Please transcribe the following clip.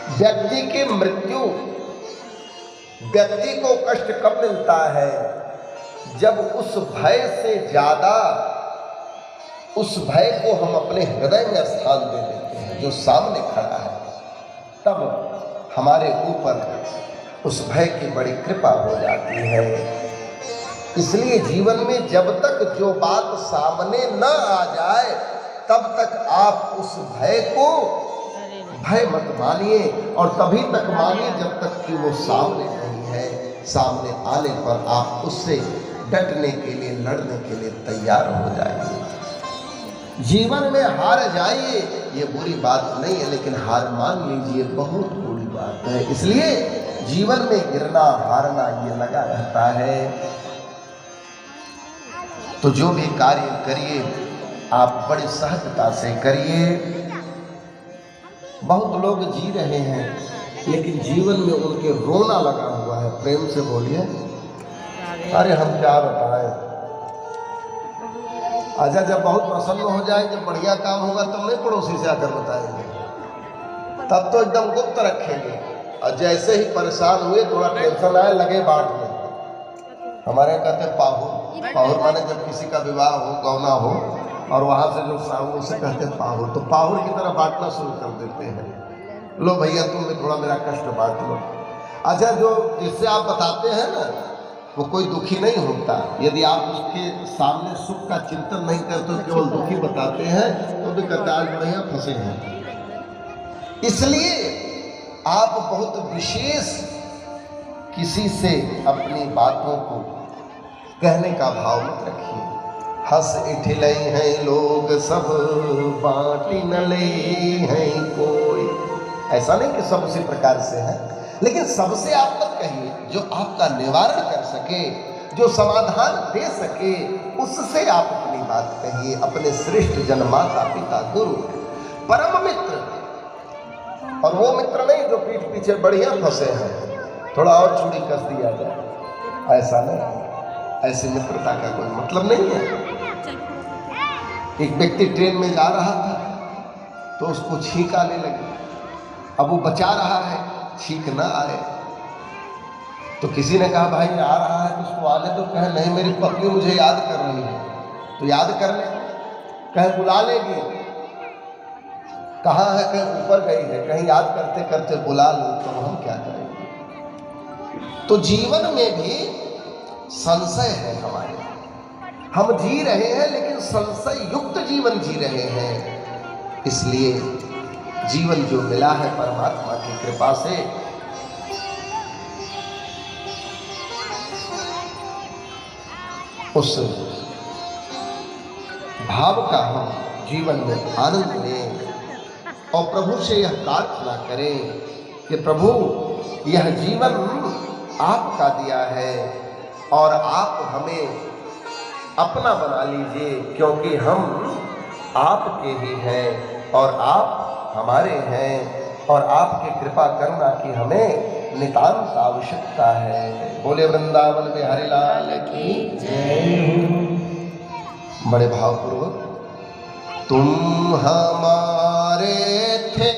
व्यक्ति की मृत्यु, व्यक्ति को कष्ट कब मिलता है? जब उस भय से ज्यादा उस भय को हम अपने हृदय में स्थान दे देते हैं जो सामने खड़ा है, तब हमारे ऊपर उस भय की बड़ी कृपा हो जाती है। इसलिए जीवन में जब तक जो बात सामने न आ जाए तब तक आप उस भय को भय मत मानिए, और तभी तक मानिए जब तक कि वो सामने नहीं है। सामने आने पर आप उससे डटने के लिए, लड़ने के लिए तैयार हो जाइए। जीवन में हार जाइए ये बुरी बात नहीं है, लेकिन हार मान लीजिए बहुत बुरी बात है। इसलिए जीवन में गिरना हारना ये लगा रहता है। तो जो भी कार्य करिए आप बड़ी सहजता से करिए। बहुत लोग जी रहे हैं लेकिन जीवन में उनके रोना लगा हुआ है। प्रेम से बोलिए, अरे हम क्या बताएं। अच्छा, जब बहुत प्रसन्न हो जाए, जब बढ़िया काम होगा तब नहीं पड़ोसी से आकर बताएंगे, तब तो एकदम गुप्त रखेंगे। और जैसे ही परेशान हुए, थोड़ा टेंशन आए, लगे बांटने। हमारे यहाँ कहते हैं पाहुर। पाहुर माने जब किसी का विवाह हो, गौना हो, और वहाँ से जो साहू उसे कहते हैं पाहुर। तो पाहुर की तरह बांटना शुरू कर देते हैं। लो भैया तुम भी थोड़ा मेरा कष्ट बांट लो। अच्छा, जो जिससे आप बताते हैं ना, वो कोई दुखी नहीं होता। यदि आप उसके सामने सुख का चिंतन नहीं करते, केवल दुखी बताते हैं, तो भी कहते आज बढ़िया फंसे हैं। इसलिए आप बहुत विशेष किसी से अपनी बातों को कहने का भाव मत रखिए। हंस इठिले हैं लोग सब, बाटी न ले हैं कोई। ऐसा नहीं कि सब उसी प्रकार से है, लेकिन सबसे आप मत कहिए। जो आपका निवारण कर सके, जो समाधान दे सके, उससे आप अपनी बात कहिए। अपने श्रेष्ठ जन, माता पिता, गुरु, परम मित्र, और वो मित्र नहीं जो पीठ पीछे बढ़िया फंसे हैं, थोड़ा और चूड़ी कस दिया जाए, ऐसा नहीं। ऐसी मित्रता का कोई मतलब नहीं है। एक व्यक्ति ट्रेन में जा रहा था तो उसको छींक आने लगी। अब वो बचा रहा है छींक ना आए, तो किसी ने कहा भाई आ रहा है तो उसको आने दो। कहे नहीं, मेरी पत्नी मुझे याद कर रही है। तो याद कर ले। कहे बुला लेगी। कहाँ है? कहीं ऊपर गई है। कहीं याद करते करते बुला लो तो हम क्या करेंगे? तो जीवन में भी संशय है हमारे। हम जी रहे हैं लेकिन संशय युक्त जीवन जी रहे हैं। इसलिए जीवन जो मिला है परमात्मा की कृपा से, उस भाव का हम जीवन में आनंद लें और प्रभु से यह प्रार्थना करें कि प्रभु यह जीवन आपका दिया है और आप हमें अपना बना लीजिए, क्योंकि हम आपके ही हैं और आप हमारे हैं, और आपकी कृपा करना की हमें नितांत आवश्यकता है। बोले वृंदावन बिहारी लाल की जय। बड़े भावपूर्वक तुम हमारे